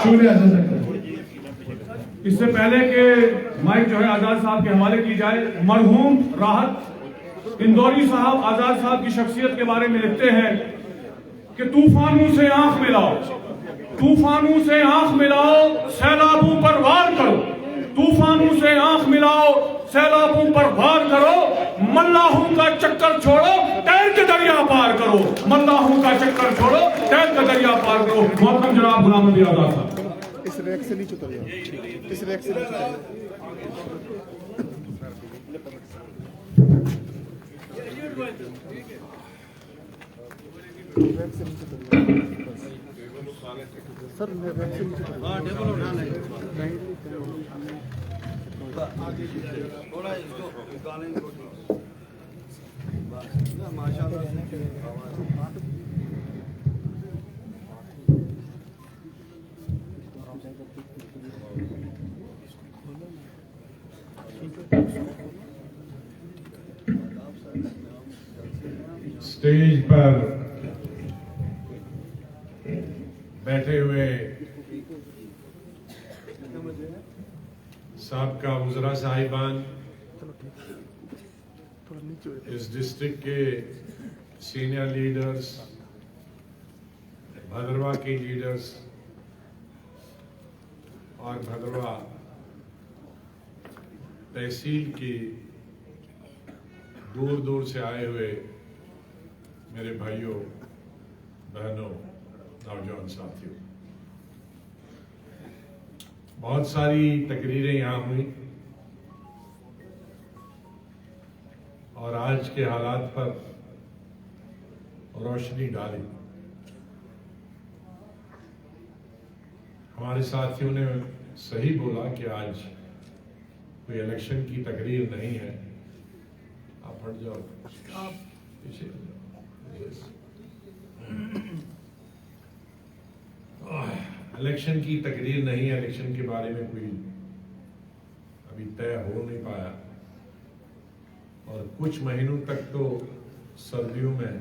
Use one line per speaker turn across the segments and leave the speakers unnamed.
शुक्रिया जज़ाकल्लाह।
इससे पहले कि माइक जो है आजाद साहब के हवाले की जाए, मरहूम राहत इंदौरी साहब आजाद साहब की शख्सियत के बारे में लिखते हैं कि तूफानों से आंख मिलाओ, तूफानों से आंख मिलाओ, सैलाबों पर वार करो, तूफानों से आंख मिलाओ, सैलाबों पर वार करो, मल्लाहों का चक्कर छोड़ो, तैर के दरिया पार करो, मल्लाहों का चक्कर छोड़ो, तैर के दरिया पार करो। मोहतरम जनाब गुलाम नबी आजाद साहब,
इस रैक से नीचे उतर जाओ, इस रैक से नीचे उतर जाओ। रैक से नीचे उतर जाओ सर, रैक से नीचे उतर जाओ। टेबल उठा लें, थोड़ा इसको निकालेंगे माशाल्लाह।
स्टेज पर बैठे हुए साबका वज़रा साहिबान, इस डिस्ट्रिक्ट के सीनियर लीडर्स, भद्रवा के लीडर्स और भद्रवा तहसील की दूर दूर से आए हुए मेरे भाइयों बहनों, नौजवान साथियों, बहुत सारी तकरीरें यहाँ हुई और आज के हालात पर रोशनी डाली। हमारे साथियों ने सही बोला कि आज कोई इलेक्शन की तकरीर नहीं है। आप हट जाओ, आप पीछे इलेक्शन की तकरीर नहीं है। इलेक्शन के बारे में कोई अभी तय हो नहीं पाया और कुछ महीनों तक तो सर्दियों में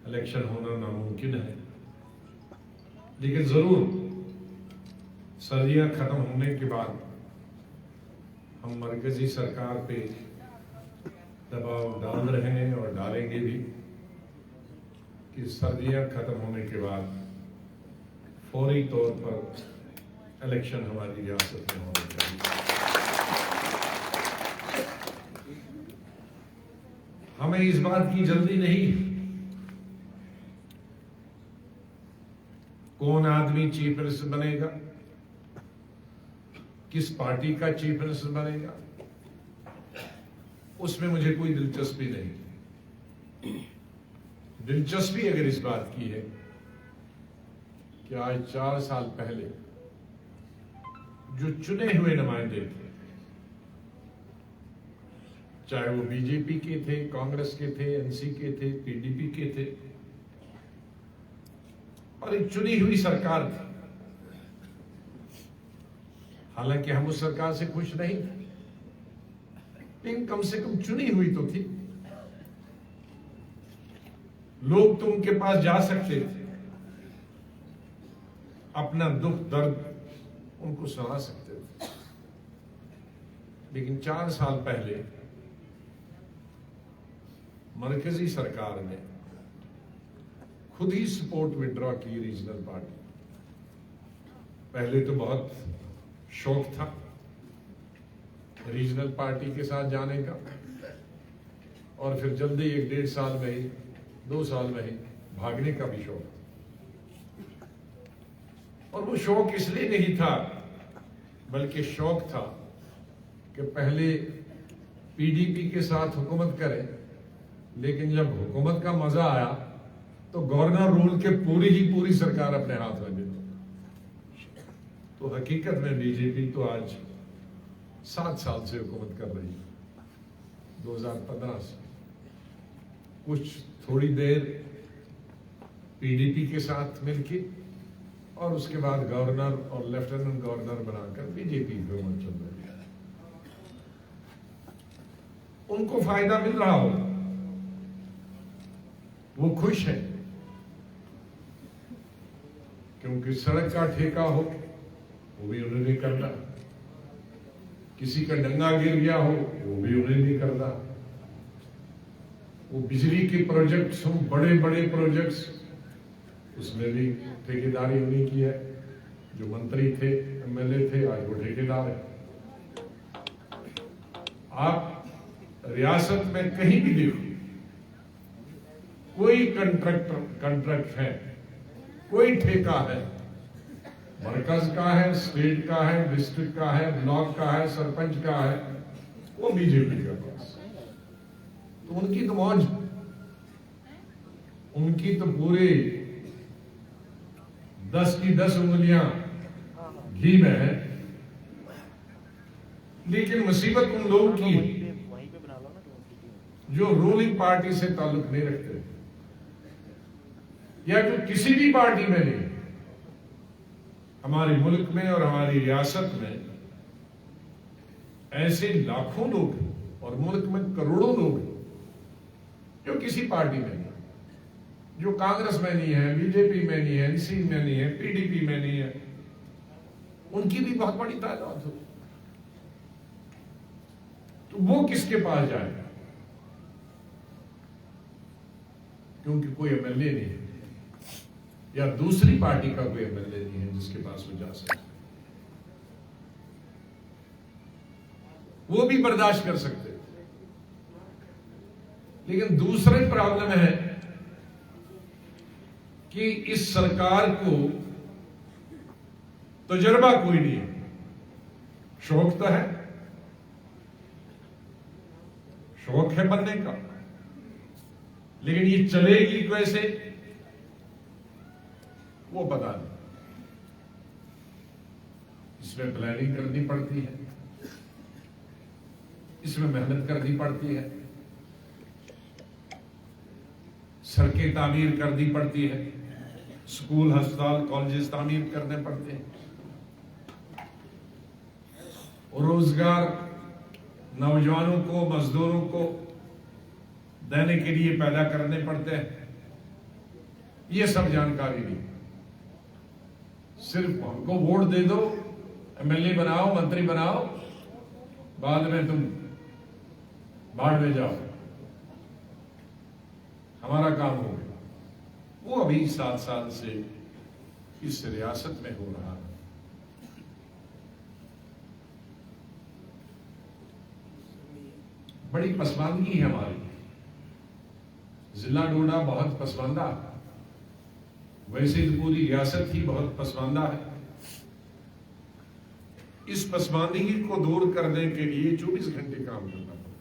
इलेक्शन होना नामुमकिन है, लेकिन जरूर सर्दियां खत्म होने के बाद हम मरकजी सरकार पे दबाव डाल रहे हैं और डालेंगे भी कि सर्दियां खत्म होने के बाद फौरी तौर पर इलेक्शन हमारी रियासत में होने चाहिए। हमें इस बात की जल्दी नहीं कौन आदमी चीफ मिनिस्टर बनेगा, किस पार्टी का चीफ मिनिस्टर बनेगा, उसमें मुझे कोई दिलचस्पी नहीं। दिलचस्पी अगर इस बात की है कि आज 4 साल पहले जो चुने हुए नुमाइंदे थे, चाहे वो बीजेपी के थे, कांग्रेस के थे, एनसी के थे, पीडीपी के थे, और एक चुनी हुई सरकार थी। हालांकि हम उस सरकार से खुश नहीं थे, लेकिन कम से कम चुनी हुई तो थी। लोग तो उनके पास जा सकते थे, अपना दुख दर्द उनको सुना सकते थे। लेकिन 4 साल पहले मरकजी सरकार ने खुद ही सपोर्ट विड्रॉ की रीजनल पार्टी। पहले तो बहुत शौक था रीजनल पार्टी के साथ जाने का, और फिर जल्दी 1-1.5 साल में ही, 2 साल में ही भागने का भी शौक। और वो शौक इसलिए नहीं था, बल्कि शौक था कि पहले पीडीपी के साथ हुकूमत करें, लेकिन जब हुकूमत का मजा आया तो गवर्नर रूल के पूरी सरकार अपने हाथ में ले लो। तो हकीकत में बीजेपी तो आज 7 साल से हुकूमत कर रही है, 2015 से। कुछ थोड़ी देर पीडीपी के साथ मिलके और उसके बाद गवर्नर और लेफ्टिनेंट गवर्नर बनाकर बीजेपी हुकूमत चल रही है। उनको फायदा मिल रहा हो, वो खुश है क्योंकि सड़क का ठेका हो वो भी उन्हें नहीं करना, किसी का डंगा गिर गया हो वो भी उन्हें नहीं करना, वो बिजली के प्रोजेक्ट्स हों, बड़े बड़े प्रोजेक्ट्स, उसमें भी ठेकेदारी उन्हीं की है। जो मंत्री थे, एमएलए थे, आज वो ठेकेदार है। आप रियासत में कहीं भी देखो, कोई कंट्रैक्ट है, कोई ठेका है, मरकज का है, स्टेट का है, डिस्ट्रिक्ट का है, ब्लॉक का है, सरपंच का है, वो बीजेपी के पास। तो उनकी तो मौज, उनकी तो पूरे 10 की 10 उंगलियां घी में है। लेकिन मुसीबत उन लोगों की है जो रूलिंग पार्टी से ताल्लुक नहीं रखते या जो किसी भी पार्टी में नहीं। हमारे मुल्क में और हमारी रियासत में ऐसे लाखों लोग और मुल्क में करोड़ों लोग जो किसी पार्टी में नहीं, जो कांग्रेस में नहीं है, बीजेपी में नहीं है, एनसी में नहीं है, पीडीपी में नहीं है, उनकी भी बहुत बड़ी तादाद हो। तो वो किसके पास जाएगा? क्योंकि कोई एमएलए नहीं है या दूसरी पार्टी का कोई एमएलए नहीं है जिसके पास वो जा सकते, वो भी बर्दाश्त कर सकते। लेकिन दूसरे प्रॉब्लम है कि इस सरकार को तजुर्बा कोई नहीं है। शौक तो है, शौक है बनने का, लेकिन ये चलेगी कैसे वो पता नहीं। इसमें प्लानिंग करनी पड़ती है, इसमें मेहनत करनी पड़ती है, सड़कें तामीर करनी पड़ती है, स्कूल, अस्पताल, कॉलेजेस तामीर करने पड़ते हैं, रोजगार नौजवानों को, मजदूरों को देने के लिए पैदा करने पड़ते हैं। ये सब जानकारी नहीं, सिर्फ हमको वोट दे दो, एमएलए बनाओ, मंत्री बनाओ, बाद में तुम बाढ़ में जाओ, हमारा काम हो गया। वो अभी 7 साल से इस रियासत में हो रहा है। बड़ी पसमानदगी है हमारी, जिला डोडा बहुत पसमानदा, वैसे तो पूरी रियासत ही बहुत पसमानदा है। इस पसमानदगी को दूर करने के लिए 24 घंटे काम करना पड़ता।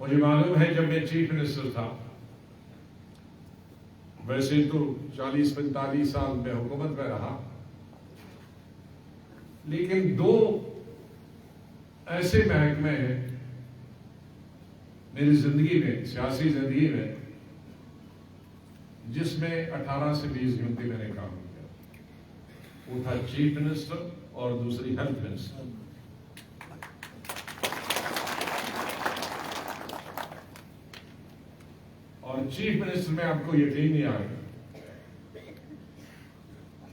मुझे मालूम है जब मैं चीफ मिनिस्टर था, वैसे तो 40-45 साल में हुकूमत में रहा, लेकिन 2 ऐसे महकमे हैं मेरी जिंदगी में, सियासी जिंदगी में, जिसमें 18 से 20 घंटे मैंने काम किया। वो था चीफ मिनिस्टर और दूसरी हेल्थ मिनिस्टर। और चीफ मिनिस्टर में आपको यकीन नहीं आएगा,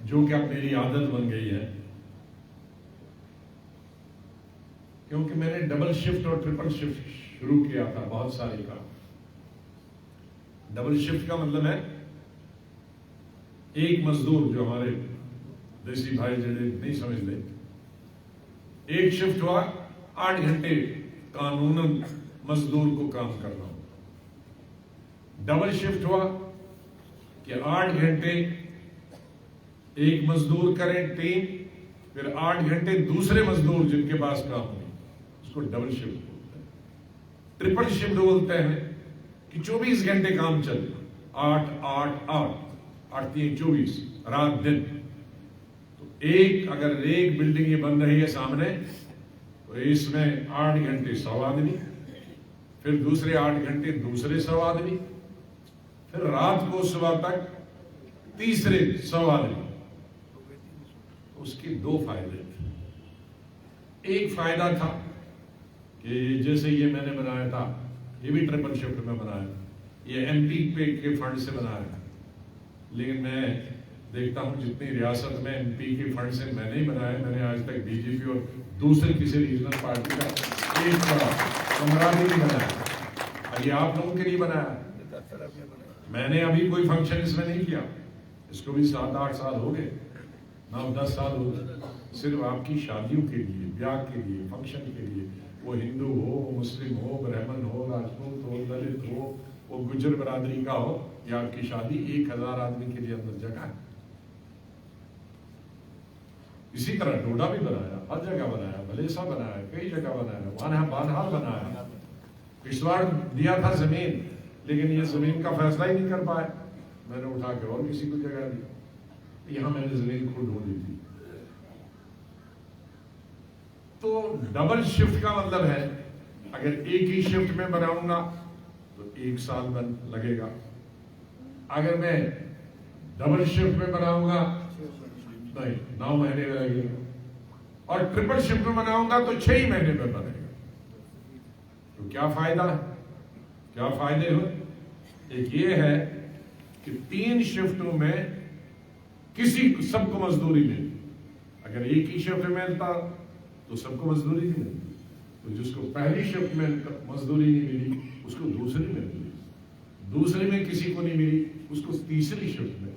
जो कि अब मेरी आदत बन गई है, क्योंकि मैंने डबल शिफ्ट और ट्रिपल शिफ्ट शुरू किया था बहुत सारे का। डबल शिफ्ट का मतलब है एक मजदूर, जो हमारे देसी भाई जड़े नहीं समझते, एक शिफ्ट हुआ 8 घंटे कानूनन मजदूर को काम करना। डबल शिफ्ट हुआ कि 8 घंटे एक मजदूर करें टीम, फिर 8 घंटे दूसरे मजदूर जिनके पास काम हो, उसको डबल शिफ्ट बोलते हैं। ट्रिपल शिफ्ट बोलते हैं कि 24 घंटे काम चले, 8 8 8 8 3 24 रात दिन। तो अगर एक बिल्डिंग ये बन रही है सामने, तो इसमें 8 घंटे 100 आदमी, फिर दूसरे 8 घंटे दूसरे 100 आदमी, फिर रात को सुबह तक तीसरे 100 आदमी। उसके 2 फायदे थे। एक फायदा था कि जैसे ये मैंने बनाया था, ये भी ट्रिपल शिफ्ट में बनाया, ये एमपी पे के फंड से बनाया, लेकिन मैं देखता हूं जितनी रियासत में एमपी के फंड से मैंने ही बनाया, मैंने आज तक बीजेपी और दूसरे किसी रीजनल पार्टी का एक बड़ा कमरा भी नहीं बनाया। ये आप लोगों के लिए बनाया। मैंने अभी कोई फंक्शन इसमें नहीं किया, इसको भी 7-8 साल हो गए, 9-10 साल हो गए, सिर्फ आपकी शादियों के लिए, ब्याह के लिए, फंक्शन के लिए, वो हिंदू हो, वो मुस्लिम हो, ब्राह्मण हो, राजपूत हो, दलित हो, वो गुजर बरादरी का हो, या आपकी शादी 1000 आदमी के लिए अंदर जगह है। इसी तरह डोडा भी बनाया, हर जगह बनाया, भलेसा बनाया, कई जगह बनाया, बानहाल बनाया, पिछवाड़ दिया था जमीन, लेकिन ये जमीन का फैसला ही नहीं कर पाए, मैंने उठा के और किसी को जगह दी, यहां मैंने जमीन खुद ढूंढी थी। तो डबल शिफ्ट का मतलब है, अगर एक ही शिफ्ट में बनाऊंगा तो 1 साल लगेगा, अगर मैं डबल शिफ्ट में बनाऊंगा नहीं 9 महीने में लगेगा, और ट्रिपल शिफ्ट में बनाऊंगा तो 6 महीने में बनेगा। तो क्या फायदा है, क्या फायदे हो? एक ये है कि 3 शिफ्टों में सबको मजदूरी मिली। अगर एक ही शिफ्ट में मिलता तो सबको मजदूरी नहीं मिलती, तो जिसको पहली शिफ्ट में मजदूरी नहीं मिली उसको दूसरी में मिली, दूसरी में किसी को नहीं मिली उसको तीसरी शिफ्ट में।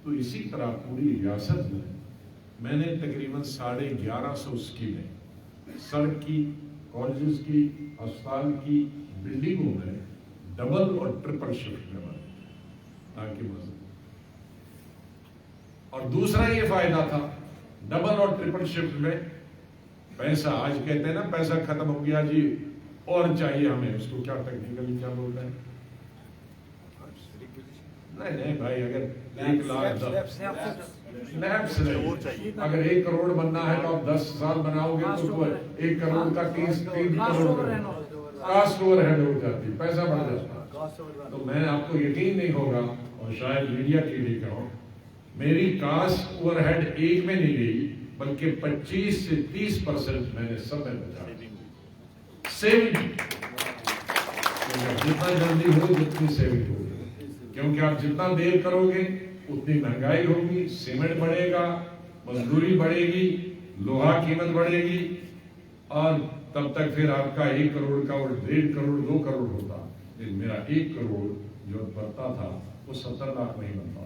तो इसी तरह पूरी रियासत में मैंने तकरीबन 1150 स्कीमें सड़क की, कॉलेजेस की, अस्पताल की, बिल्डिंगों में डबल और ट्रिपल शिफ्ट में बनाई ताकि मजदूर। और दूसरा ये फायदा था, डबल और ट्रिपल शिफ्ट में पैसा, आज कहते हैं ना पैसा खत्म हो गया जी और चाहिए हमें, उसको क्या टेक्निकली क्या बोल रहे हैं? नहीं भाई, अगर 1 लाख अगर 1 करोड़ बनना है तो आप 10 साल बनाओगे तो 1 करोड़ का 3 करोड़ कास्ट ओवरहेड हो जाती, पैसा बढ़ जाता। तो मैं आपको यकीन नहीं होगा, और शायद मीडिया के लिए कहूं, मेरी कास्ट ओवरहेड 1 में नहीं गई, बल्कि 25 से 30% मैंने सब में बचा सेविंग। जितना जल्दी हो जितनी सेविंग होगी, क्योंकि आप जितना देर करोगे उतनी महंगाई होगी, सीमेंट बढ़ेगा, मजदूरी बढ़ेगी, लोहा कीमत बढ़ेगी, और तब तक फिर आपका 1 करोड़ का और 1.5 करोड़ 2 करोड़ होता, लेकिन मेरा 1 करोड़ जो बनता था वो 70 लाख नहीं बनता,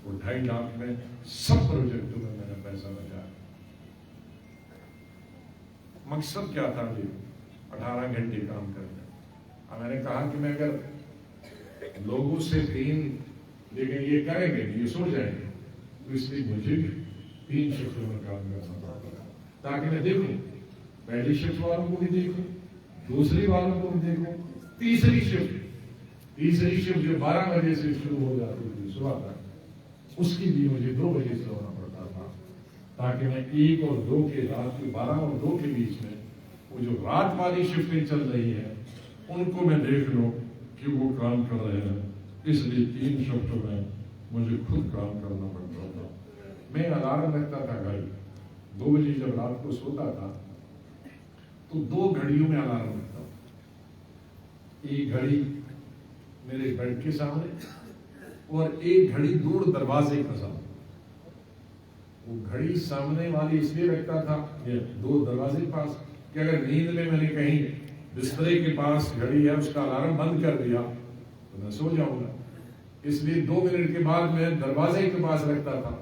वो 2.5 लाख में सब प्रोजेक्टों में मैंने पैसा लगाया। मकसद क्या था जी? 18 घंटे काम करना। मैंने कहा कि मैं अगर लोगों से 3, लेकिन ये करेंगे ये सो जाएंगे, तो इसलिए मुझे 3 शिफ्टों में काम करना पड़ता, ताकि मैं देखूं, पहली शिफ्ट वालों को भी देखूं, दूसरी वालों को भी देखूं, तीसरी शिफ्ट जो 12 बजे से शुरू हो जाती थी सुबह तक, उसकी भी मुझे 2 बजे से होना पड़ता था, ताकि मैं 1 और 2 के, रात के 12 और 2 के बीच में वो जो रात वाली शिफ्टें चल रही है उनको मैं देख लूं कि वो काम कर रहे हैं। इसलिए 3 शिफ्टों में मुझे खुद काम करना पड़ता था। मैं अलार्म रखता था घड़ी, 2 बजे जब रात को सोता था तो 2 घड़ियों में अलार्म रखता था। एक घड़ी मेरे बेड के सामने और एक घड़ी दूर दरवाजे के सामने। वो घड़ी सामने वाली इसलिए रखता था, ये 2 दरवाजे के पास, कि अगर नींद में मैंने कहीं बिस्तरे के पास घड़ी है उसका अलार्म बंद कर दिया तो मैं सो जाऊंगा, इसलिए 2 मिनट के बाद मैं दरवाजे के पास रखता था।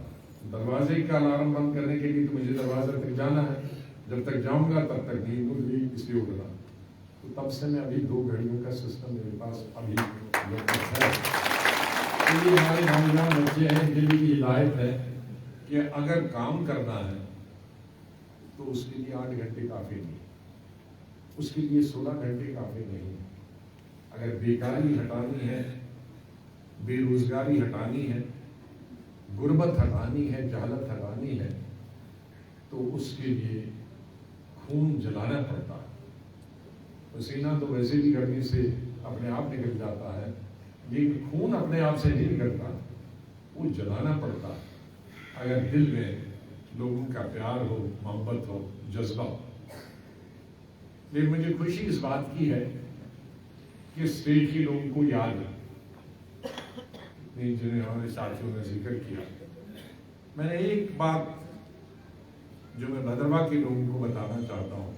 दरवाजे का अलार्म बंद करने के लिए तो मुझे दरवाजे तक जाना है, जब तक जाऊंगा तब तक नींद उड़ गई, इसलिए उठ रहा। तो तब से मैं अभी 2 घड़ियों का सिस्टम मेरे पास अभी है। ये हमारे नौजवान बच्चे हैं, दिल्ली की हिदायत है कि अगर काम करना है तो उसके लिए 8 घंटे काफी नहीं, उसके लिए 16 घंटे काफी नहीं। अगर बेकारी हटानी है, बेरोजगारी हटानी है, गुर्बत हटानी है, जहालत हटानी है, तो उसके लिए खून जलाना पड़ता है। पसीना तो वैसे भी गर्मी से अपने आप निकल जाता है, लेकिन खून अपने आप से नहीं निकलता, वो जलाना पड़ता है। अगर दिल में लोगों का प्यार हो, मोहब्बत हो, जज्बा हो। लेकिन मुझे खुशी इस बात की है कि स्टेट के लोगों को याद है जिन्हें हमारे साथियों ने जिक्र किया, मैंने एक बात जो मैं भद्रवा के लोगों को बताना चाहता हूं,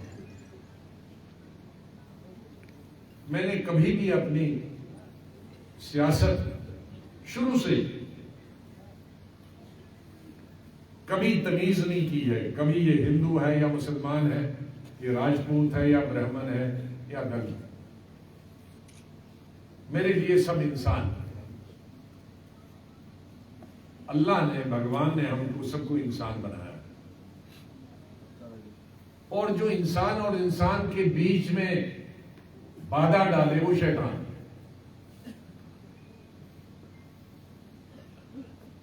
मैंने कभी भी अपनी सियासत शुरू से कभी तमीज नहीं की है। कभी ये हिंदू है या मुसलमान है, ये राजपूत है या ब्राह्मण है या दलित, मेरे लिए सब इंसान। अल्लाह ने, भगवान ने हमको सबको इंसान बनाया, और जो इंसान और इंसान के बीच में बाधा डाले वो शैतान।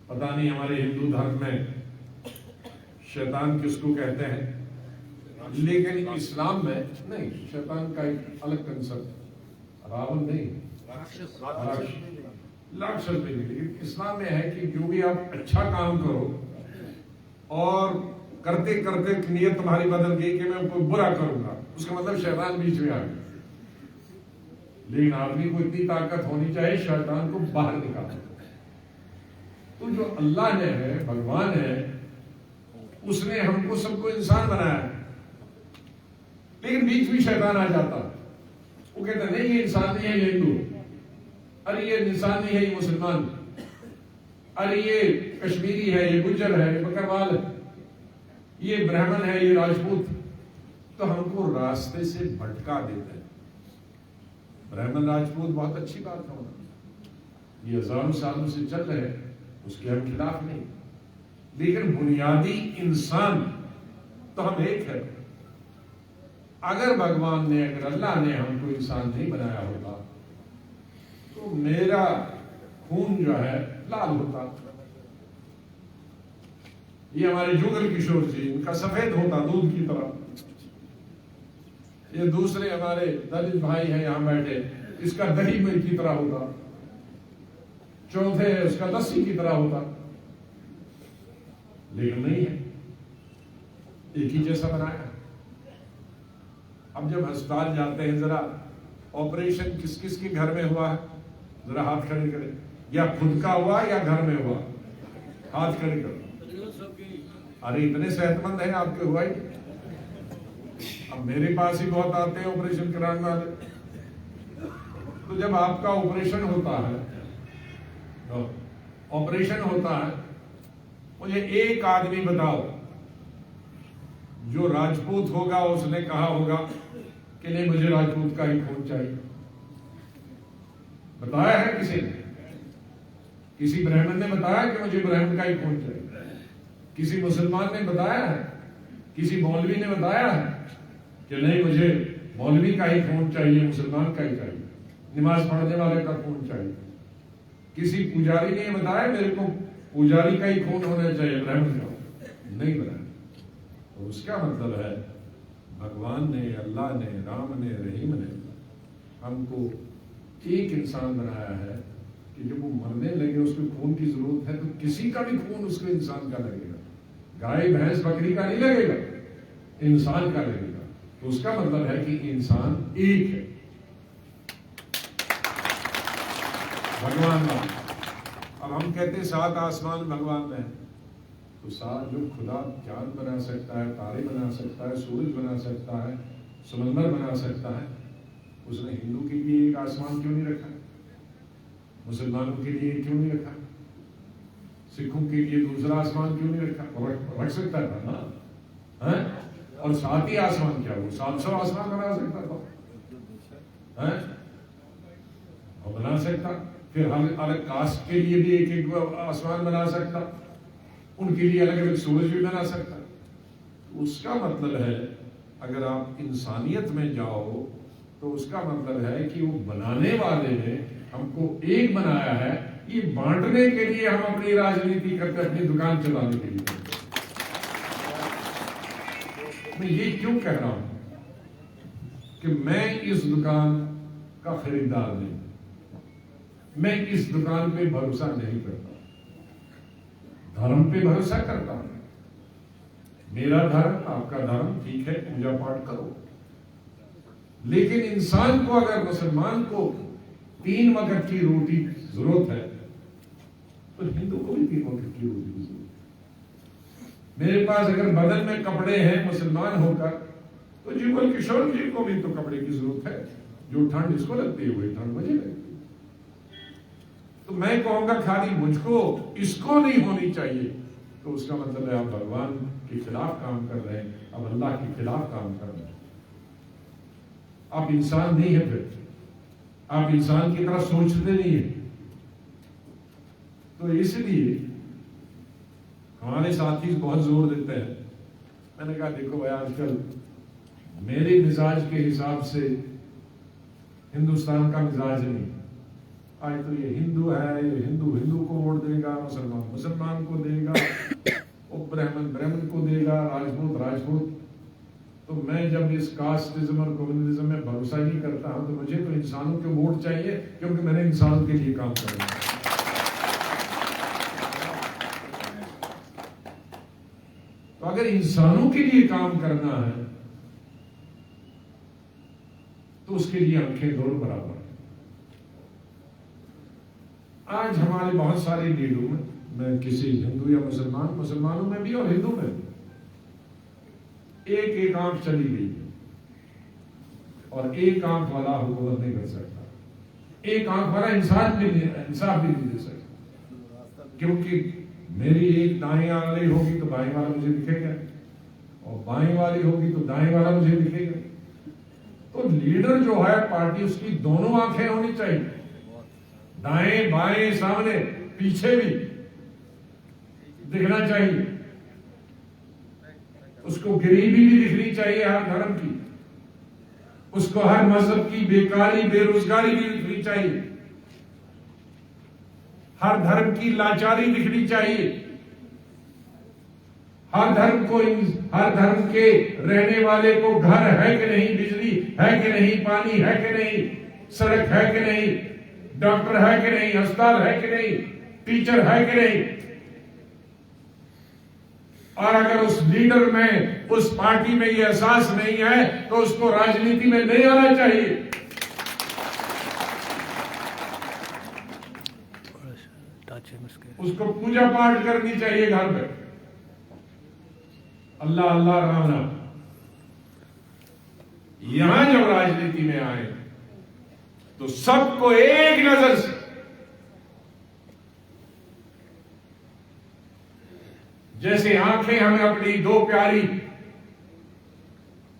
पता नहीं हमारे हिंदू धर्म में शैतान किसको कहते हैं, लेकिन इस्लाम में नहीं, शैतान का एक अलग कंसेप्ट, रावण नहीं, राक्षस भी नहीं, लेकिन इस्लाम में है कि जो भी आप अच्छा काम करो और करते करते नियत तुम्हारी बदल गई कि मैं कोई बुरा करूंगा, उसका मतलब शैतान बीच में आ गया। लेकिन आदमी को इतनी ताकत होनी चाहिए शैतान को बाहर निकालने। तो जो अल्लाह ने है, भगवान है, उसने हमको सबको इंसान बनाया है, लेकिन बीच में शैतान आ जाता। वो कहता नहीं ये इंसान नहीं है, ये हिंदू, अरे ये इंसान नहीं है, ये मुसलमान, अरे ये कश्मीरी है, ये गुज्जर है, ये बकरवाल है, ये ब्राह्मण है, ये राजपूत। तो हमको रास्ते से भटका देते हैं। ब्राह्मण राजपूत बहुत अच्छी बात है, ये हजारों सालों से चल रहे हैं, उसके हम खिलाफ नहीं, लेकिन बुनियादी इंसान तो हम एक है। अगर भगवान ने, अगर अल्लाह ने हमको इंसान नहीं बनाया होता तो मेरा खून जो है लाल होता, ये हमारे जुगल किशोर जी, इनका सफेद होता दूध की तरह, ये दूसरे हमारे दलित भाई हैं यहां बैठे, इसका दही में की तरह होता, चौथे उसका लस्सी की तरह होता, लेकिन नहीं है, एक ही जैसा बनाया। अब जब अस्पताल जाते हैं, जरा ऑपरेशन किस किस के घर में हुआ है, जरा हाथ खड़े करें, या खुद का हुआ या घर में हुआ, हाथ खड़े करो। अरे इतने सेहतमंद हैं आपके, हुआ ही। अब मेरे पास ही बहुत आते हैं ऑपरेशन कराने वाले। तो जब आपका ऑपरेशन होता है, मुझे एक आदमी बताओ जो राजपूत होगा, उसने कहा होगा कि नहीं मुझे राजपूत का ही खून चाहिए। बताया है किसी ने? किसी ब्राह्मण ने बताया कि मुझे ब्राह्मण का ही खून चाहिए? किसी मुसलमान ने बताया है? किसी मौलवी ने बताया है कि नहीं मुझे मौलवी का ही खून चाहिए, मुसलमान का ही चाहिए, नमाज पढ़ने वाले का खून चाहिए? किसी पुजारी ने बताया मेरे को पुजारी का ही खून होना चाहिए, ब्राह्मण का नहीं बनाया। तो उसका मतलब है भगवान ने, अल्लाह ने, राम ने, रहीम ने हमको एक इंसान बनाया है कि जब वो मरने लगे, उसको खून की जरूरत है, तो किसी का भी खून उसको इंसान का लगेगा। गाय भैंस बकरी का नहीं लगेगा, इंसान का लगेगा। तो उसका मतलब है कि इंसान एक है, भगवान का। अब हम कहते हैं 7 आसमान भगवान में है, तो 7 जो खुदा चांद बना सकता है, तारे बना सकता है, सूरज बना सकता है, समंदर बना सकता है, उसने हिंदू के लिए एक आसमान क्यों नहीं रखा? मुसलमानों के लिए क्यों नहीं रखा? सिखों के लिए दूसरा आसमान क्यों नहीं रखा? रख सकता था ना, है? और 7 ही आसमान क्या, वो 700 आसमान बना सकता था, है? और बना सकता। फिर हम अलग कास्ट के लिए भी एक एक आसमान बना सकता, उनके लिए अलग अलग सूरज भी बना सकता। तो उसका मतलब है अगर आप इंसानियत में जाओ तो उसका मतलब है कि वो बनाने वाले ने हमको एक बनाया है, ये बांटने के लिए हम अपनी राजनीति करते, अपनी दुकान चलाने के लिए। मैं ये क्यों कह रहा हूं कि मैं इस दुकान का खरीदार नहीं, मैं इस दुकान पे भरोसा नहीं करता, धर्म पे भरोसा करता हूं। मेरा धर्म, आपका धर्म, ठीक है, पूजा पाठ करो, लेकिन इंसान को, अगर मुसलमान को 3 वक्त की रोटी जरूरत है, तो हिंदू को भी 3 वक्त की रोटी की जरूरत है। मेरे पास अगर बदन में कपड़े हैं मुसलमान होकर, तो जुगल किशोर जी को भी तो कपड़े की जरूरत है। जो ठंड इसको लगती है वही ठंड मुझे लगती है। तो मैं कहूंगा खाली मुझको इसको नहीं होनी चाहिए, तो उसका मतलब है आप भगवान के खिलाफ काम कर रहे हैं, आप अल्लाह के खिलाफ काम कर रहे हैं। आप इंसान नहीं है, फिर आप इंसान की तरह सोचते नहीं है। तो इसलिए हमारे साथी बहुत जोर देते हैं। मैंने कहा देखो भाई, आजकल मेरे मिजाज के हिसाब से हिंदुस्तान का मिजाज नहीं। आज तो ये हिंदू है, ये हिंदू को वोट देगा, मुसलमान को देगा, और ब्राह्मण को देगा, राजपूत। तो मैं जब इस कास्टिज्म और कम्युनिज्म में भरोसा नहीं करता हूं, तो मुझे तो इंसानों के वोट चाहिए, क्योंकि मैंने इंसानों के लिए काम करना है। तो अगर इंसानों के लिए काम करना है, तो उसके लिए आंखें दोनों बराबर है। आज हमारे बहुत सारे लीडरों में, मैं किसी हिंदू या मुसलमानों में भी और हिंदू में भी, एक आंख चली गई और एक आंख वाला हुकूमत नहीं कर सकता। एक आंख वाला इंसाफ भी नहीं दे सकता, क्योंकि मेरी एक दाएं वाली होगी तो बाएं वाला मुझे दिखेगा, और बाएं वाली होगी तो दाएं वाला मुझे दिखेगा। तो लीडर जो है पार्टी, उसकी दोनों आंखें होनी चाहिए, दाएं बाएं सामने पीछे भी दिखना चाहिए। उसको गरीबी भी दिखनी चाहिए हर धर्म की, उसको हर मजहब की बेकारी बेरोजगारी भी दिखनी चाहिए, हर धर्म की लाचारी दिखनी चाहिए, हर धर्म के रहने वाले को घर है कि नहीं, बिजली है कि नहीं, पानी है कि नहीं, सड़क है कि नहीं, डॉक्टर है कि नहीं, अस्पताल है कि नहीं, टीचर है कि नहीं। और अगर उस लीडर में, उस पार्टी में ये एहसास नहीं है, तो उसको राजनीति में नहीं आना चाहिए। उसको पूजा पाठ करनी चाहिए घर में, अल्लाह अल्लाह राम राम। यहां जब राजनीति में आए तो सबको एक नजर से, जैसे आंखें हमें अपनी दो प्यारी,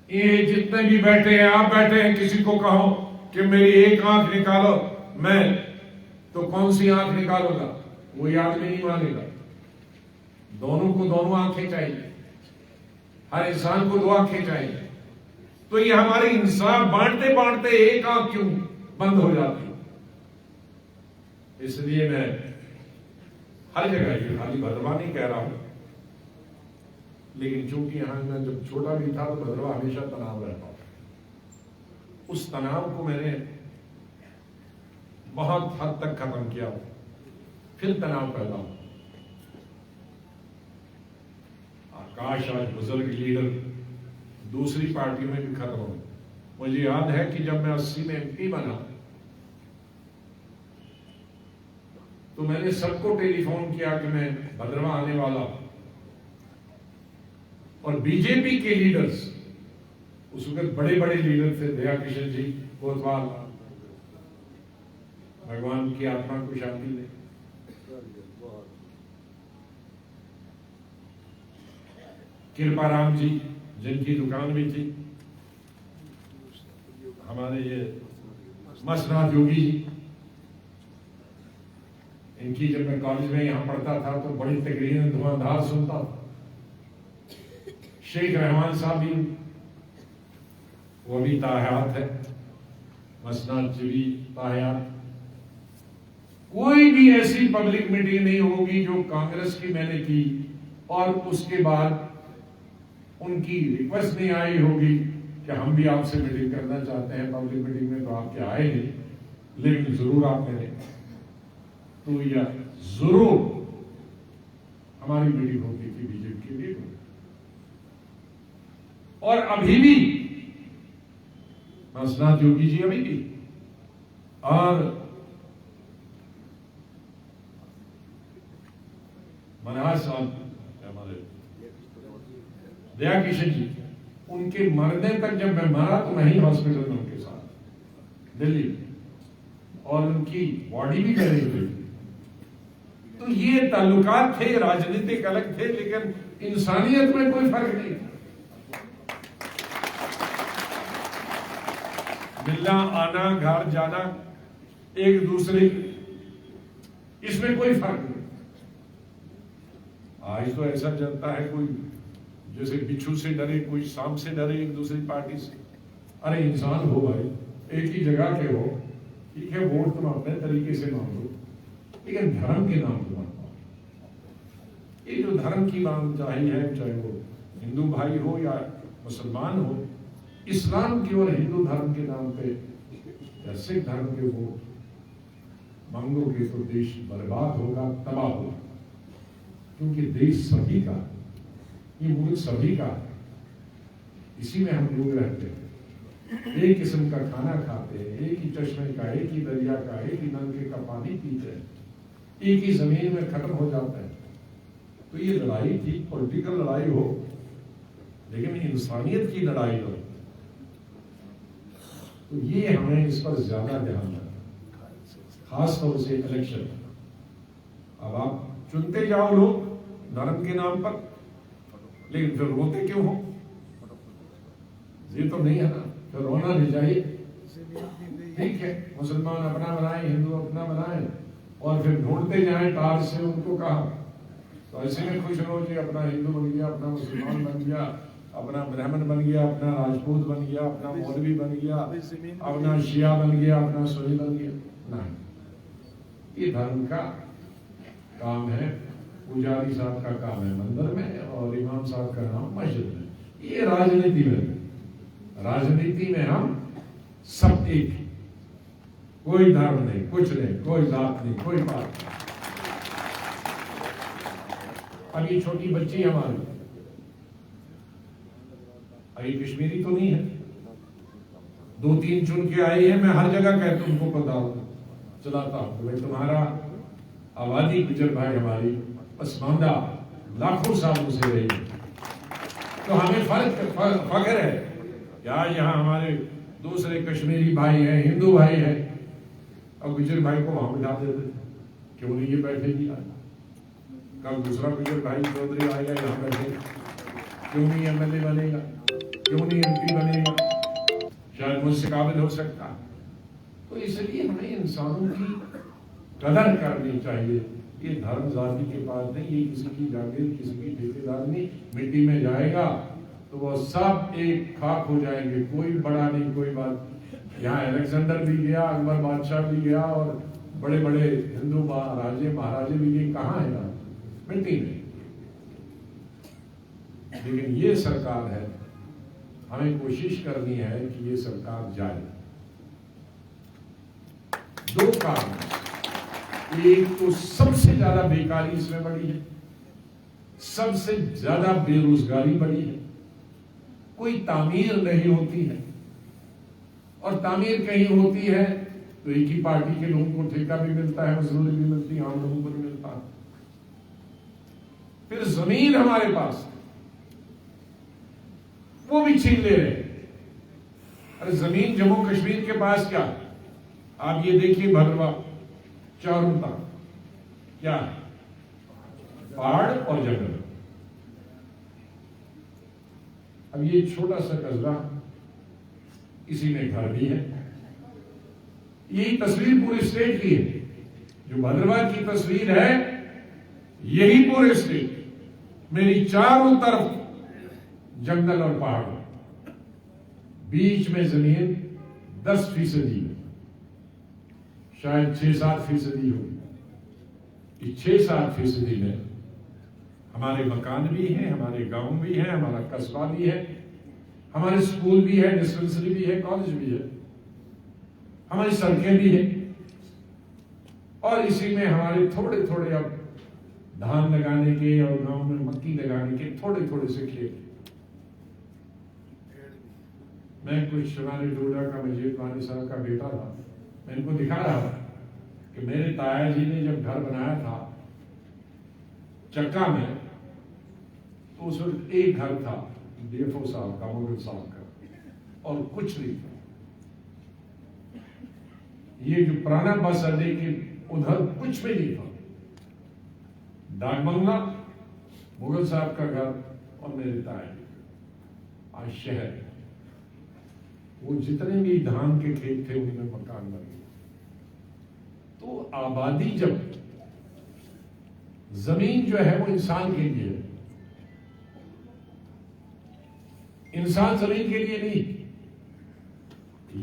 ये जितने भी बैठे हैं, आप बैठे हैं, किसी को कहो कि मेरी एक आंख निकालो, मैं तो कौन सी आंख निकालूंगा, वो याद में नहीं मानेगा। दोनों को दोनों आंखें चाहिए, हर इंसान को 2 आंखें चाहिए। तो ये हमारे इंसाफ बांटते बांटते एक आंख क्यों बंद हो जाती है। इसलिए मैं हर जगह, ये खाली भद्रवा नहीं कह रहा हूं, लेकिन चूंकि यहां मैं जब छोटा भी था तो भद्रवा हमेशा तनाव रहता था। उस तनाव को मैंने बहुत हद तक खत्म किया, फिर तनाव पैदा हुआ। आकाश आज बुजुर्ग लीडर दूसरी पार्टियों में भी खत्म हो। मुझे याद है कि जब मैं 80 में MP बना, तो मैंने सबको टेलीफोन किया कि मैं भद्रवा आने वाला हूं, और बीजेपी के लीडर्स, उस वक्त बड़े बड़े लीडर थे, दया किशन जी कोतवाल, भगवान की आत्मा को शांति दे, कृपाराम जी जिनकी दुकान भी थी, हमारे ये मसनाथ योगी जी, इनकी जब मैं कॉलेज में यहां पढ़ता था तो बड़ी तकरीरें धुआंधार सुनता था। शेख रहमान साहब भी, वो भी ताहयात है, मसनाद जी भी ताहयात। कोई भी ऐसी पब्लिक मीटिंग नहीं होगी जो कांग्रेस की मैंने की और उसके बाद उनकी रिक्वेस्ट नहीं आई होगी कि हम भी आपसे मीटिंग करना चाहते हैं। पब्लिक मीटिंग में तो आपके आए नहीं, लेकिन जरूर आपने तो यह जरूर हमारी मीटिंग होती थी बीजेपी के लिए। और अभी भी मसनाद योगी जी अभी भी, और साहब हमारे दया किशन जी, उनके मरने तक जब मैं मरा तो मैं ही हॉस्पिटल में उनके साथ दिल्ली में, और उनकी बॉडी भी मेरी हुई। तो ये ताल्लुकात थे, राजनीतिक अलग थे, लेकिन इंसानियत में कोई फर्क नहीं था। मिलना आना, घर जाना, एक दूसरे, इसमें कोई फर्क नहीं। आज तो ऐसा चलता है, कोई जैसे बिच्छू से डरे, कोई सांप से डरे, एक दूसरी पार्टी से। अरे इंसान हो भाई, एक ही जगह के हो, ठीक है, वोट तुम अपने तरीके से मांग लो, लेकिन धर्म के नाम पर मत मांगो। ये जो धर्म की मांग चाहिए है, चाहे वो हिंदू भाई हो या मुसलमान हो, इस्लाम की और हिंदू धर्म के नाम पे या सिख धर्म के वोट मांगोगे तो देश बर्बाद होगा, तबाह होगा। क्योंकि देश सभी का, ये मुल्क सभी का, इसी में हम लोग रहते हैं, एक किस्म का खाना खाते हैं, एक ही चश्मे का, एक ही दरिया का, एक ही नलके का पानी पीते हैं, एक ही जमीन में खत्म हो जाता है। तो ये लड़ाई ठीक पॉलिटिकल लड़ाई हो, लेकिन इंसानियत की लड़ाई हो, तो ये हमें इस पर ज्यादा ध्यान रखना, खास तौर से इलेक्शन। अब आप चुनते जाओ लोग धर्म के नाम पर, लेकिन फिर रोते क्यों हो? ये तो नहीं है ना, फिर रोना नहीं चाहिए। ठीक है, मुसलमान अपना बनाए, हिंदू अपना बनाए, और फिर ढूंढते जाए टार से उनको कहा, तो ऐसे में खुश रहो जी, अपना हिंदू बन गया, अपना मुसलमान बन गया, अपना ब्राह्मण बन गया, अपना राजपूत बन गया, अपना मौलवी बन गया, अपना शिया बन गया, अपना सुन्नी बन गया। नहीं, ये धर्म का काम है, पुजारी साहब का काम है मंदिर में, और इमाम साहब का नाम मस्जिद में। ये राजनीति में, राजनीति में हम सब एक हैं, कोई धर्म नहीं, कुछ नहीं, कोई जात नहीं, कोई बात नहीं। अब ये छोटी बच्ची हमारी, अभी कश्मीरी तो नहीं है, 2-3 चुन के आई है, मैं हर जगह कहता हूं, उनको पता चलाता हूं भाई तुम्हारा आबादी गुजर भाई हमारी पसमानदा लाखों सालों से रही है। तो हमें फख्र है क्या यहाँ हमारे दूसरे कश्मीरी भाई हैं, हिंदू भाई हैं, और गुजर भाई को वहां बिठा देते, क्यों नहीं ये बैठेगी? कल दूसरा गुजर भाई चौधरी आएगा यहाँ बैठे, क्यों नहीं एमएलए बनेगा, क्यों नहीं एमपी बनेगा, शायद मुझसे काबिल हो सकता। तो इसलिए हमें इंसानों की कदर करनी चाहिए। ये धर्म जाति के पास नहीं, ये किसी की जागीर, किसी की ठेकेदार नहीं। मिट्टी में जाएगा तो वो सब एक खाक हो जाएंगे, कोई बड़ा नहीं, कोई बात। यहाँ अलेक्जेंडर भी गया, अकबर बादशाह भी गया, और बड़े बड़े हिंदू राजे महाराजे भी गए, कहाँ है ना, मिट्टी में। लेकिन ये सरकार है, हमें कोशिश करनी है कि ये सरकार जाए। 2 कारण, एक तो सबसे ज्यादा बेकारी इसमें बढ़ी है, सबसे ज्यादा बेरोजगारी बढ़ी है, कोई तामीर नहीं होती है, और तामीर कहीं होती है तो एक ही पार्टी के लोगों को ठेका भी मिलता है, मजदूरी भी मिलती है, आम लोगों को भी मिलता है। फिर जमीन हमारे पास, वो भी छीन ले रहे। अरे जमीन जम्मू कश्मीर के पास क्या, आप ये देखिए भद्रवा चारों तरफ क्या है, पहाड़ और जंगल। अब ये छोटा सा कस्बा, इसी में घर भी है। यही तस्वीर पूरे स्टेट की है, जो भद्रवा की तस्वीर है, यही पूरे स्टेट। मेरी चारों तरफ जंगल और पहाड़, बीच में जमीन 10% शायद 6-7% होगी। इस 6-7% में हमारे मकान भी हैं, हमारे गांव भी हैं, हमारा कस्बा भी है, हमारे स्कूल भी है, डिस्पेंसरी भी है, कॉलेज भी है, हमारी सड़कें भी है, और इसी में हमारे थोड़े थोड़े अब धान लगाने के और गांव में मक्की लगाने के थोड़े थोड़े से खेत। मैं कुछ हमारे डोडा का मजीद वानी साहब का बेटा था, मैं इनको दिखा रहा था कि मेरे ताया जी ने जब घर बनाया था चक्का में, तो उस वक्त एक घर था डीएफओ साहब का, मुगल साहब का, और कुछ नहीं था। ये जो पुराना बस अड्डे के उधर कुछ भी नहीं था। डाक बंगला, मुगल साहब का घर और मेरे ताए। आज शहर, वो जितने भी धान के खेत थे उनमें मकान बन गए। तो आबादी, जब जमीन जो है वो इंसान के लिए है, इंसान जमीन के लिए नहीं।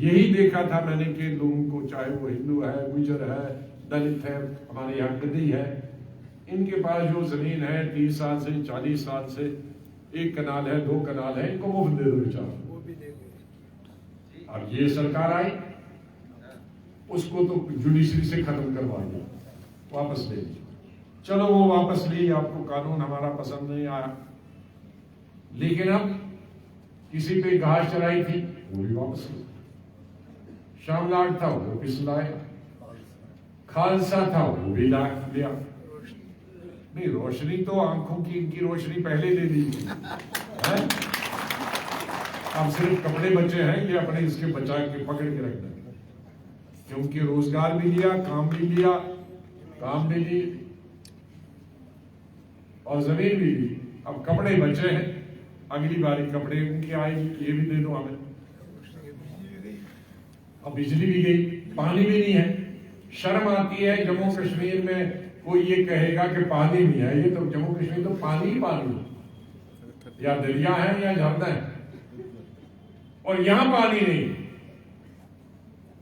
यही देखा था मैंने कि लोगों को, चाहे वो हिंदू है, गुजर है, दलित है, हमारे यहाँ गद्दी है, इनके पास जो जमीन है 30 साल से 40 साल से, 1 कनाल है, 2 कनाल है, इनको मुफ्त दे दो बेचारा। अब ये सरकार आई, उसको तो जुडिशरी से खत्म करवा दिया, वापस ले ली। चलो वो वापस ली, आपको कानून हमारा पसंद नहीं आया, लेकिन अब किसी पे घास चराई थी वो भी वापस ली, शामलाट था वो पिसलाए, खालसा था वो भी लाट लिया। नहीं, रोशनी तो आंखों की, इनकी रोशनी पहले ले ली थी, अब सिर्फ कपड़े बचे हैं, ये अपने इसके बचा के पकड़ के रखना, क्योंकि रोजगार भी लिया, काम भी लिया, काम भी ली और जमीन भी ली। अब कपड़े बचे हैं, अगली बारी कपड़े उनकी आएगी, ये भी दे दो हमें। अब बिजली भी गई, पानी भी नहीं है। शर्म आती है जम्मू कश्मीर में कोई ये कहेगा कि पानी नहीं है। ये तो जम्मू कश्मीर तो पानी ही पानी है, या दरिया है या झरना है, और यहां पानी नहीं,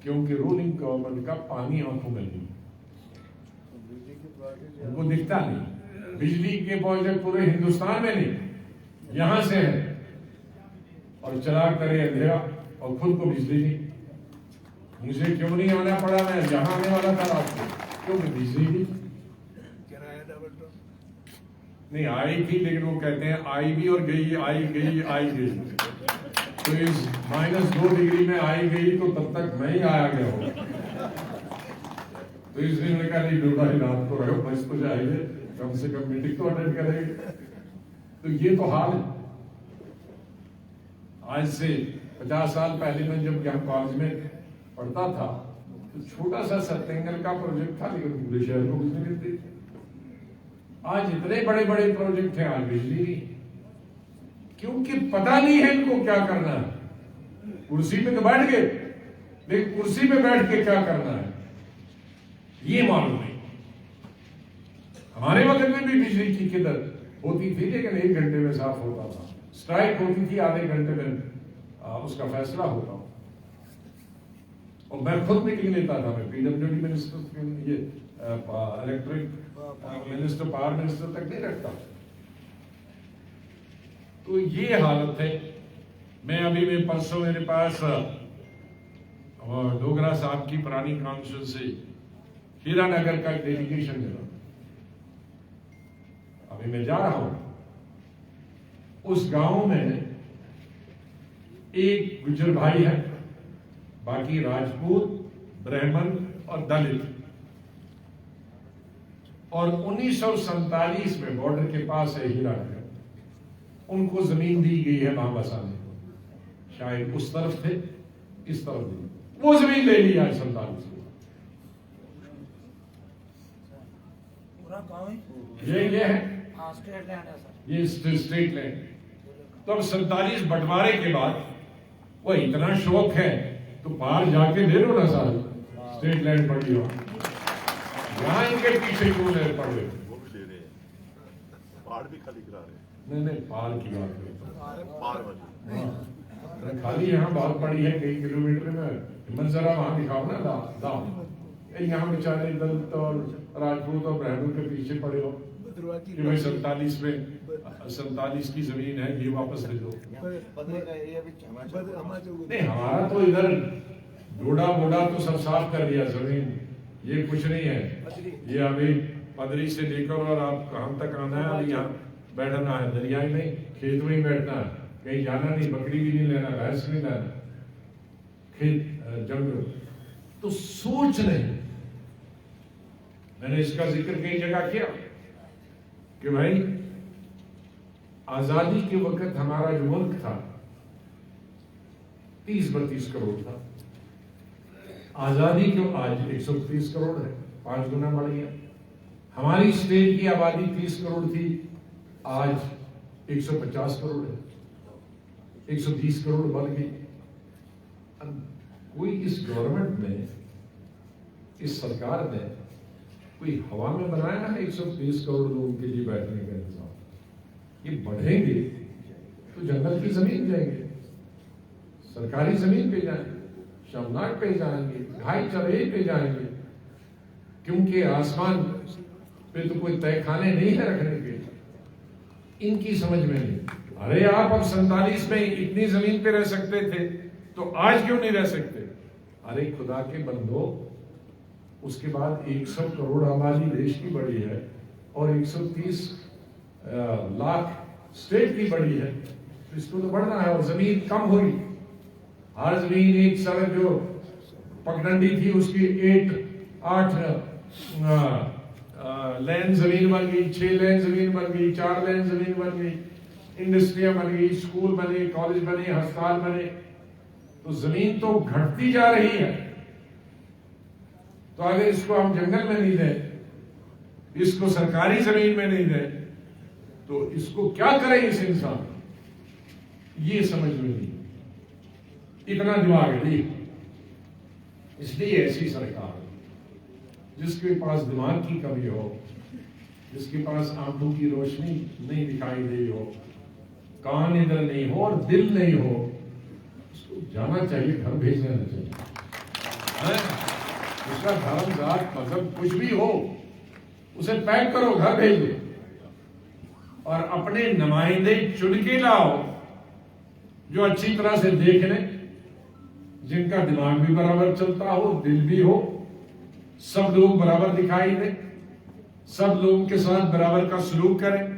क्योंकि रूलिंग गवर्नमेंट का पानी आंखों में नहीं, उनको दिखता नहीं। बिजली के प्रोजेक्ट पूरे हिंदुस्तान में नहीं, यहां से है, और चला करे अंधेरा और खुद को बिजली नहीं। मुझे क्यों नहीं आना पड़ा, मैं जहां आने वाला था रात को, क्योंकि बिजली नहीं। नहीं आई थी, लेकिन वो कहते हैं आई भी और गई, आई गई, आई गई। तो इस -2 डिग्री में आई गई तो तब तक मैं ही आया गया हूं। तो इसलिए मैंने कहा नहीं, डूबा ही रात को रहो, बस तो जाएंगे, कम से कम मीटिंग तो अटेंड करेंगे। तो ये तो हाल है। आज से 50 साल पहले मैं जब यहाँ कॉलेज में पढ़ता था, तो छोटा सा सत्तेंगल का प्रोजेक्ट था, लेकिन पूरे शहर को बिजली मिलती थी। आज इतने बड़े बड़े प्रोजेक्ट हैं, आज बिजली नहीं, क्योंकि पता नहीं है इनको क्या करना है। कुर्सी पे तो बैठ गए, लेकिन कुर्सी पे बैठ के क्या करना है ये मालूम नहीं। हमारे वक्त में भी बिजली की किल्लत होती थी, लेकिन 1 घंटे में साफ होता था। स्ट्राइक होती थी, आधे घंटे में उसका फैसला होता। और मैं खुद मीटिंग लेता था, मैं पीडब्ल्यूडी मिनिस्टर, ये इलेक्ट्रिक मिनिस्टर, पावर मिनिस्टर तक नहीं रखता। तो ये हालत है। मैं अभी में परसों मेरे पास डोगरा साहब की पुरानी काउंसिल से हीरानगर का डेलीगेशन मिला। अभी मैं जा रहा हूं, उस गांव में एक गुज्जर भाई है, बाकी राजपूत, ब्राह्मण और दलित। और 1947 में बॉर्डर के पास है हीरानगर, उनको जमीन दी गई है वहां बसाने को। शायद उस तरफ थे, इस तरफ दी, वो जमीन ले ली आज 47 में। ये है
स्टेट लैंड है सर,
ये स्टेट लैंड। तो अब 47 बंटवारे के बाद वो इतना शौक है तो बाहर जाके ले लो ना साहब, स्टेट लैंड पड़ी हो, यहाँ इनके पीछे क्यों ले पड़ रहे?
वो भी ले रहे हैं, पहाड़ भी खाली करा रहे हैं।
नहीं पहाड़ की बात करता
पहाड़ वाली
खाली यहाँ बहुत पड़ी है कई किलोमीटर में। हिम्मत जरा वहां दिखाओ ना दाम। यहाँ बेचारे दलित और राजपूत और ब्राह्मण के पीछे पड़े हो कि भाई 47 की जमीन है, ये वापस दे दो। नहीं, हमारा तो इधर डोडा बोडा तो सब साफ कर दिया जमीन, ये कुछ नहीं है। ये अभी पदरी से लेकर और आप कहां तक आना है, अभी यहाँ बैठना है, दरिया ही नहीं, खेत में ही बैठना है, कहीं जाना नहीं, बकरी भी नहीं लेना, भैंस नहीं लेना, खेत जंगल। तो सोच नहीं, मैंने इसका जिक्र कई जगह किया। कि भाई आजादी के वक्त हमारा जो मुल्क था 30-32 करोड़ था, आजादी के आज 130 करोड़ है, 5 गुना बढ़ गया। हमारी स्टेट की आबादी 30 करोड़ थी, आज 150 करोड़ है, 130 करोड़ बढ़ गई। कोई इस गवर्नमेंट ने, इस सरकार ने कोई हवा में बनाया है 130 करोड़ लोगों के लिए बैठने का इंतजाम? ये बढ़ेंगे तो जंगल की जमीन जाएंगे, सरकारी जमीन पे जाएंगे, शमनाट पे जाएंगे, ढाई चरही पे जाएंगे, क्योंकि आसमान पे तो कोई तय खाने नहीं है रखने के। इनकी समझ में नहीं। अरे आप अब 47 में इतनी जमीन पे रह सकते थे तो आज क्यों नहीं रह सकते? अरे खुदा के बंदो, उसके बाद 100 करोड़ आबादी देश की बढ़ी है और 130 लाख स्टेट की बढ़ी है, तो इसको तो बढ़ना है और जमीन कम हुई। हर जमीन, एक सड़क जो पगडंडी थी उसकी 8 लेन जमीन बन गई, 6 लेन जमीन बन गई, 4 लेन जमीन बन गई, इंडस्ट्रियां बन गई, स्कूल बने, कॉलेज बने, अस्पताल बने। तो जमीन तो घटती जा रही है। तो अगर इसको हम जंगल में नहीं दें, इसको सरकारी जमीन में नहीं दें, तो इसको क्या करें इस इंसान? ये समझ में नहीं, इतना दिमाग नहीं। इसलिए ऐसी सरकार जिसके पास दिमाग की कमी हो, जिसके पास आंखों की रोशनी नहीं दिखाई दे हो, कान इधर नहीं हो और दिल नहीं हो, उसको जाना चाहिए, घर भेज देना चाहिए। उसका धर्म, जात, मजहब कुछ भी हो, उसे पैक करो, घर भेज दो और अपने नुमाइंदे चुन के लाओ जो अच्छी तरह से देख ले, जिनका दिमाग भी बराबर चलता हो, दिल भी हो, सब लोग बराबर दिखाई दे, सब लोगों के साथ बराबर का सलूक करें।